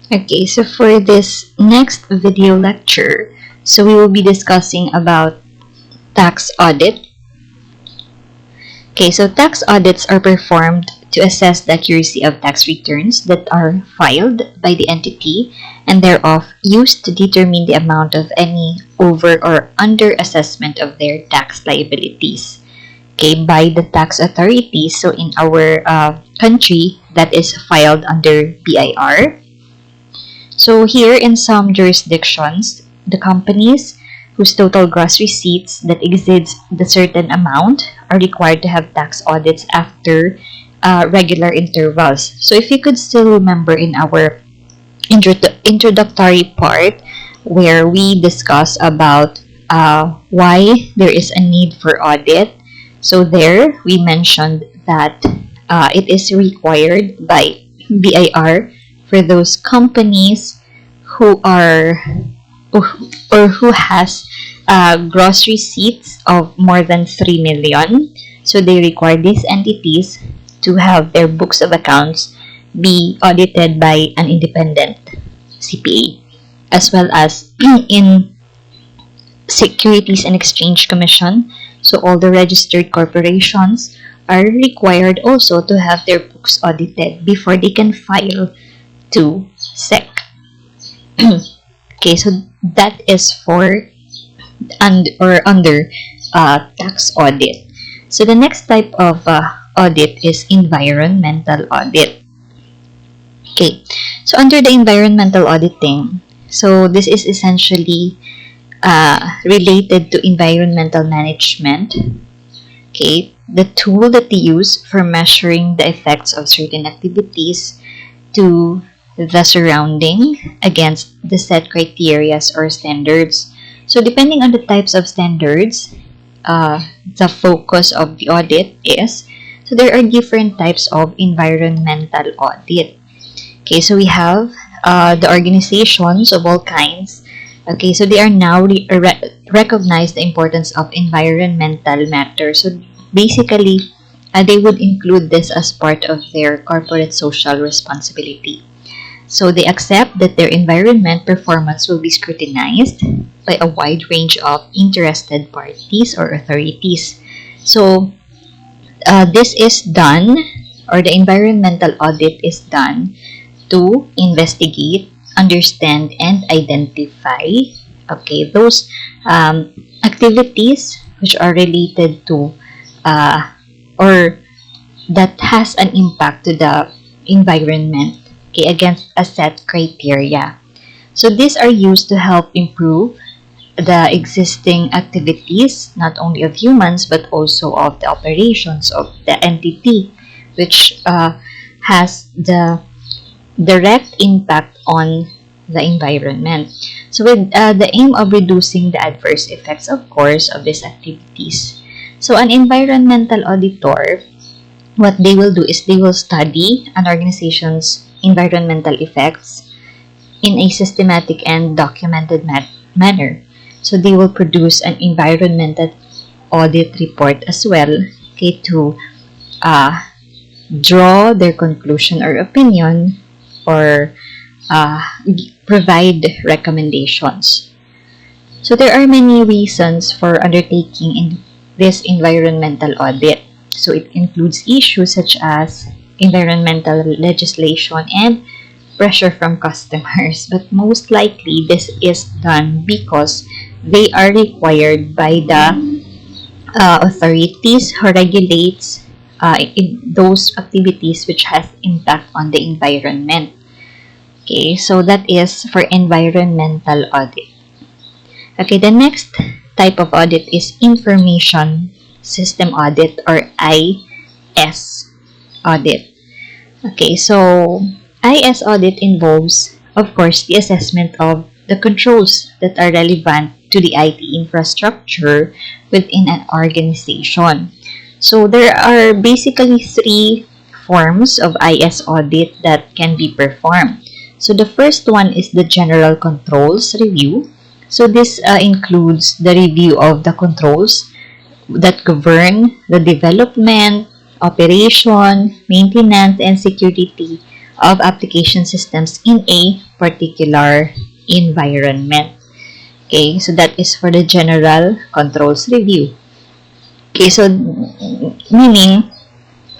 Okay, so for this next video lecture, so we will be discussing about tax audit. Okay, so tax audits are performed to assess the accuracy of tax returns that are filed by the entity and thereof used to determine the amount of any over or under assessment of their tax liabilities. Okay, by the tax authorities. So in our country, that is filed under BIR. So here in some jurisdictions, the companies whose total gross receipts that exceeds the certain amount are required to have tax audits after regular intervals. So if you could still remember in our introductory part where we discuss about why there is a need for audit, so there we mentioned that it is required by BIR for those companies who are or who has gross receipts of more than 3 million. So they require these entities to have their books of accounts be audited by an independent CPA, as well as in Securities and Exchange Commission. So all the registered corporations are required also to have their books audited before they can file to SEC. Okay, so that is for under tax audit. So the next type of audit is environmental audit. Okay, so under the environmental auditing, so this is essentially related to environmental management. Okay, the tool that they use for measuring the effects of certain activities to the surrounding against the set criteria or standards. So depending on the types of standards, the focus of the audit is, so there are different types of environmental audit. Okay, so we have the organizations of all kinds. Okay, so they are now recognize the importance of environmental matters. So basically, they would include this as part of their corporate social responsibility. So they accept that their environment performance will be scrutinized by a wide range of interested parties or authorities. So this is done, or the environmental audit is done to investigate, understand, and identify, okay, those activities which are related to or that has an impact to the environment, okay, against a set criteria. So these are used to help improve the existing activities, not only of humans but also of the operations of the entity, which has the direct impact on the environment. So with the aim of reducing the adverse effects, of course, of these activities. So an environmental auditor, what they will do is they will study an organization's environmental effects in a systematic and documented manner. So they will produce an environmental audit report as well, okay, to draw their conclusion or opinion or provide recommendations. So there are many reasons for undertaking in this environmental audit. So it includes issues such as environmental legislation and pressure from customers. But most likely this is done because they are required by the authorities who regulates in those activities which has impact on the environment. Okay, so that is for environmental audit. Okay, the next type of audit is information system audit, or IS audit. Okay, so IS audit involves, of course, the assessment of the controls that are relevant to the IT infrastructure within an organization. So there are basically three forms of IS audit that can be performed. So the first one is the general controls review. So this includes the review of the controls that govern the development, operation, maintenance, and security of application systems in a particular environment. Okay, so that is for the general controls review. Okay, so meaning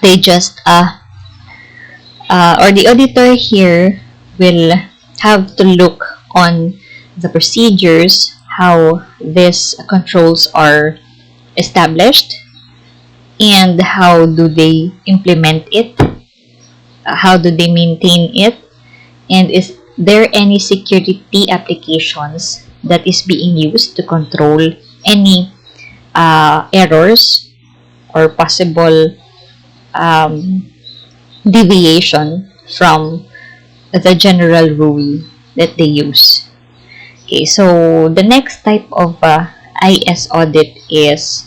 they just or the auditor here will have to look on the procedures, how these controls are established, and how do they implement it, how do they maintain it, and is there any security applications that is being used to control any errors or possible deviation from the general rule that they use. Okay, so the next type of IS audit is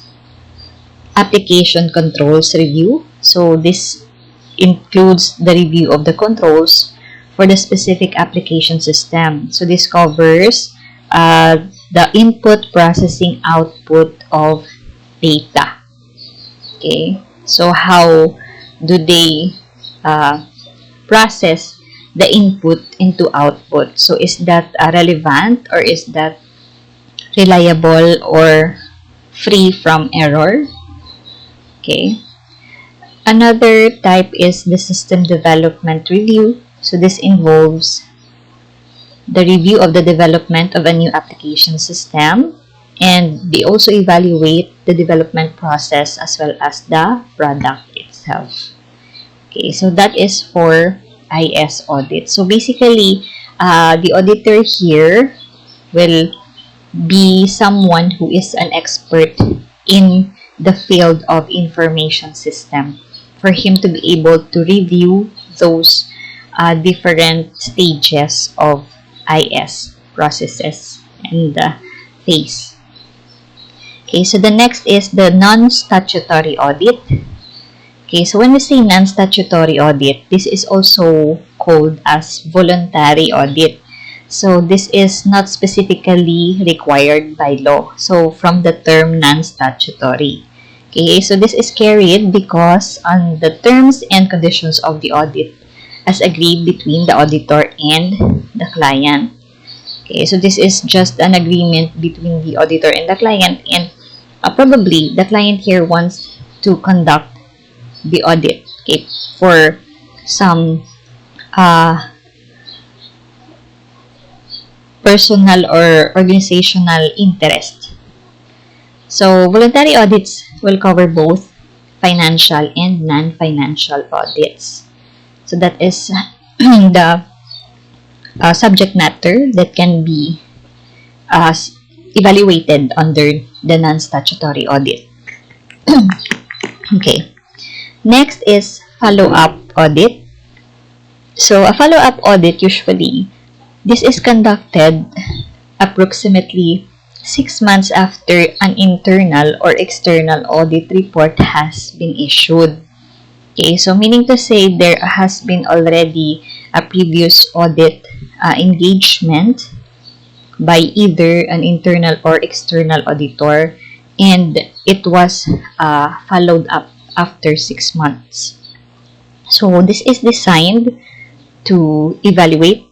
application controls review. So this includes the review of the controls for the specific application system. So this covers the input, processing, output of data. Okay, so how do they process the input into output? So is that relevant, or is that reliable or free from error? Okay. Another type is the system development review. So this involves the review of the development of a new application system, and they also evaluate the development process as well as the product itself. Okay, so that is for IS audit. So basically, the auditor here will be someone who is an expert in the field of information system, for him to be able to review those different stages of IS processes and phase. Okay, so the next is the non-statutory audit. Okay, so when we say non-statutory audit, this is also called as voluntary audit. So this is not specifically required by law. So from the term non-statutory. Okay, so this is carried because on the terms and conditions of the audit as agreed between the auditor and the client. Okay, so this is just an agreement between the auditor and the client, and probably the client here wants to conduct the audit, okay, for some personal or organizational interest. So voluntary audits will cover both financial and non-financial audits. So that is the subject matter that can be evaluated under the non-statutory audit. Okay. Next is follow-up audit. So a follow-up audit, usually, this is conducted approximately 6 months after an internal or external audit report has been issued. Okay, so meaning to say there has been already a previous audit engagement by either an internal or external auditor, and it was followed up after 6 months. So this is designed to evaluate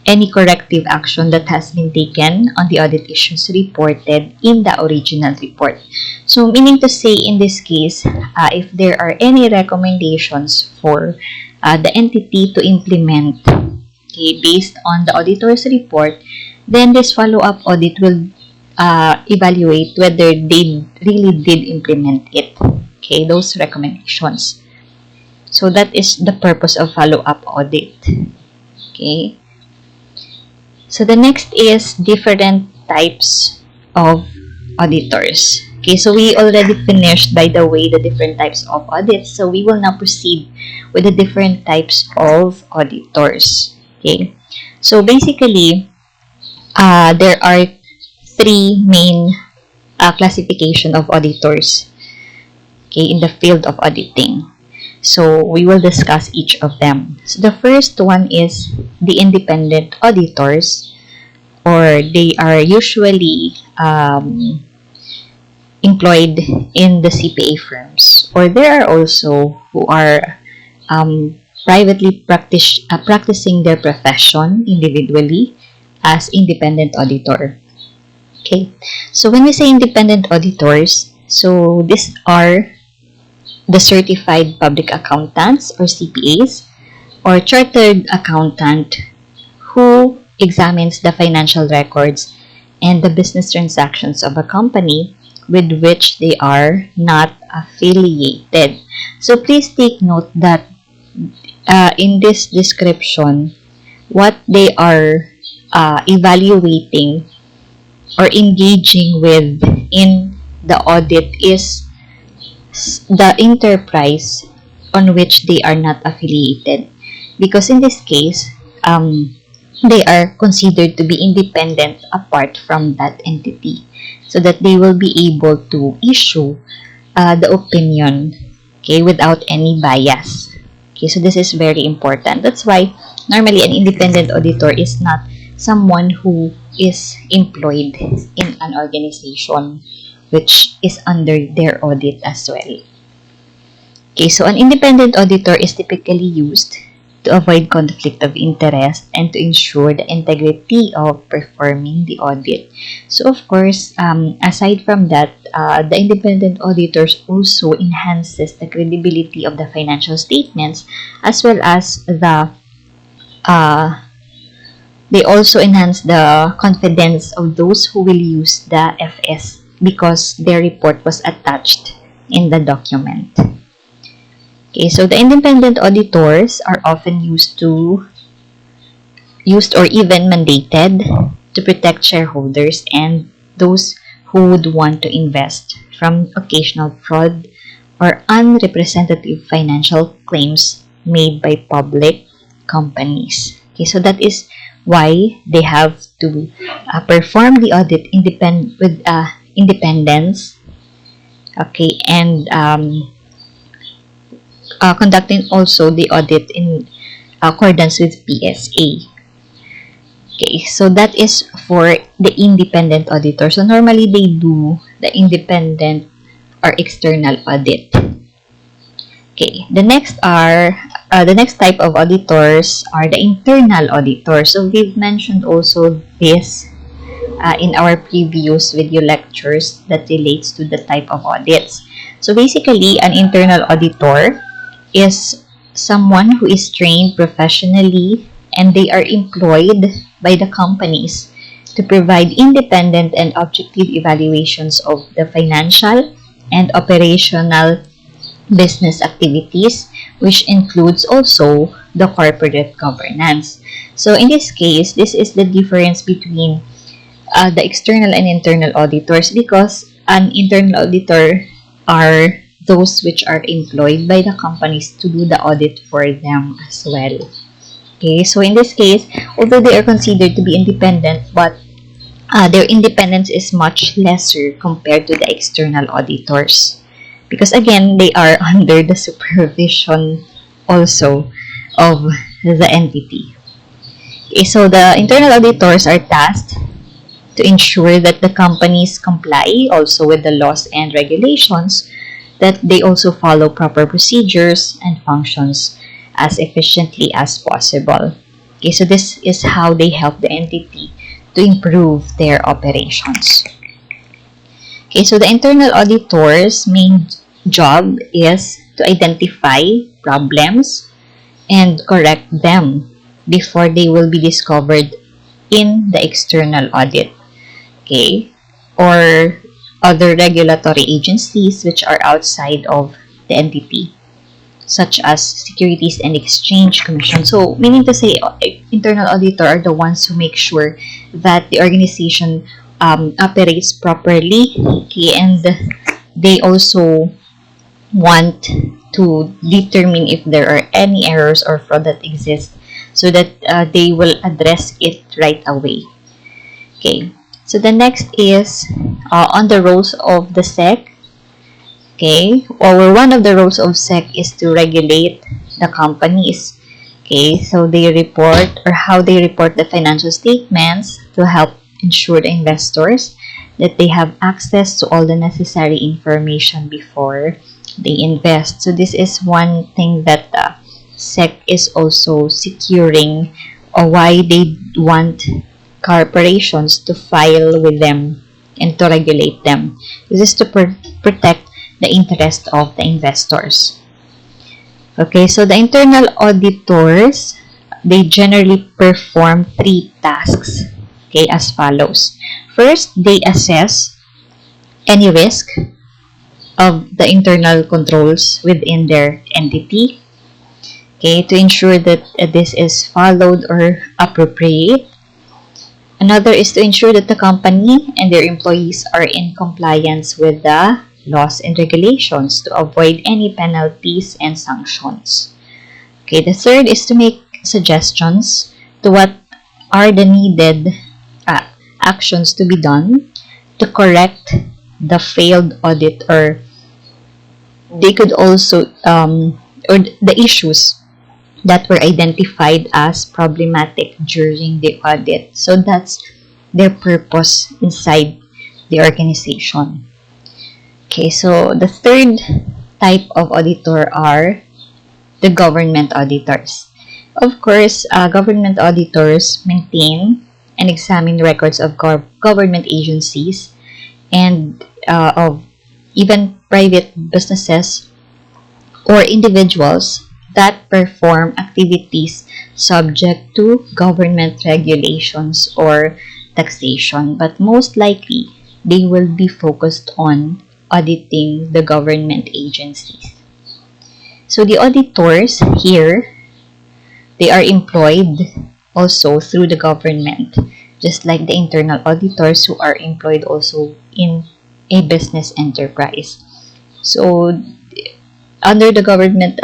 any corrective action that has been taken on the audit issues reported in the original report. So meaning to say, in this case, if there are any recommendations for the entity to implement, okay, based on the auditor's report, then this follow-up audit will evaluate whether they really did implement it. Okay, those recommendations. So that is the purpose of follow-up audit. Okay. So the next is different types of auditors. Okay, so we already finished, by the way, the different types of audits. So we will now proceed with the different types of auditors. Okay, so basically, there are 3 main classification of auditors, okay, in the field of auditing. So we will discuss each of them. So the first one is the independent auditors, or they are usually employed in the CPA firms, or there are also who are practicing their profession individually as independent auditor. Okay, so when we say independent auditors, so these are the certified public accountants or CPAs or chartered accountant who examines the financial records and the business transactions of a company with which they are not affiliated. So please take note that in this description, what they are evaluating or engaging with in the audit is the enterprise on which they are not affiliated. Because in this case, they are considered to be independent apart from that entity so that they will be able to issue the opinion, okay, without any bias. Okay, so this is very important. That's why normally an independent auditor is not someone who is employed in an organization which is under their audit as well. Okay, so an independent auditor is typically used to avoid conflict of interest and to ensure the integrity of performing the audit. So of course, aside from that, the independent auditors also enhances the credibility of the financial statements as well as they also enhance the confidence of those who will use the FS because their report was attached in the document. Okay, so the independent auditors are often used or even mandated to protect shareholders and those who would want to invest from occasional fraud or unrepresentative financial claims made by public companies. Okay, so that is why they have to perform the audit with independence. Okay, and conducting also the audit in accordance with PSA. Okay, so that is for the independent auditor. So normally they do the independent or external audit. Okay, the next type of auditors are the internal auditors. So we've mentioned also this in our previous video lectures that relates to the type of audits. So basically, an internal auditor is someone who is trained professionally and they are employed by the companies to provide independent and objective evaluations of the financial and operational business activities, which includes also the corporate governance. So in this case, this is the difference between the external and internal auditors because an internal auditor are those which are employed by the companies to do the audit for them as well. Okay, so in this case, although they are considered to be independent, but their independence is much lesser compared to the external auditors. Because again, they are under the supervision also of the entity. Okay, so the internal auditors are tasked to ensure that the companies comply also with the laws and regulations, that they also follow proper procedures and functions as efficiently as possible. Okay, so this is how they help the entity to improve their operations. Okay, so the internal auditor's main job is to identify problems and correct them before they will be discovered in the external audit. Okay, or other regulatory agencies which are outside of the entity, such as Securities and Exchange Commission. So, meaning to say, internal auditor are the ones who make sure that the organization operates properly, okay, and they also want to determine if there are any errors or fraud that exist so that they will address it right away. Okay, so the next is on the roles of the SEC. Okay, or one of the roles of SEC is to regulate the companies. Okay, so they report or how they report the financial statements to help ensure the investors that they have access to all the necessary information before they invest. So this is one thing that SEC is also securing why they want corporations to file with them and to regulate them. This is to protect the interest of the investors. Okay, so the internal auditors, they generally perform 3 tasks, okay, as follows. First, they assess any risk of the internal controls within their entity, okay, to ensure that this is followed or appropriate. Another is to ensure that the company and their employees are in compliance with the laws and regulations to avoid any penalties and sanctions. Okay, the third is to make suggestions to what are the needed actions to be done to correct the failed audit, or they could also or the issues that were identified as problematic during the audit. So that's their purpose inside the organization. Okay, so the third type of auditor are the government auditors. Of course, government auditors maintain and examine records of government agencies and of even private businesses or individuals that perform activities subject to government regulations or taxation. But most likely, they will be focused on auditing the government agencies. So the auditors here, they are employed also through the government, just like the internal auditors who are employed also in a business enterprise. So under the government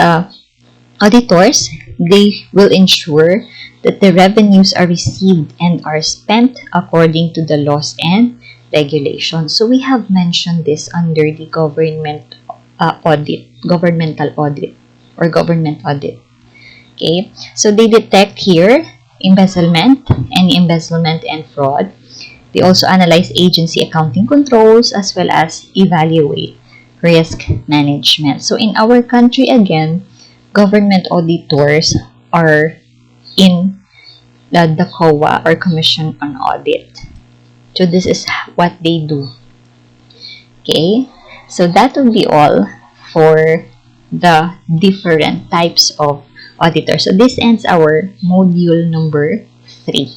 auditors, they will ensure that the revenues are received and are spent according to the laws and regulations. So we have mentioned this under the government audit, governmental audit, or government audit. Okay, so they detect here embezzlement and fraud. They also analyze agency accounting controls as well as evaluate risk management. So in our country, again, government auditors are in the COA, or Commission on Audit. So this is what they do. Okay, so that will be all for the different types of auditors. So this ends our module number 3.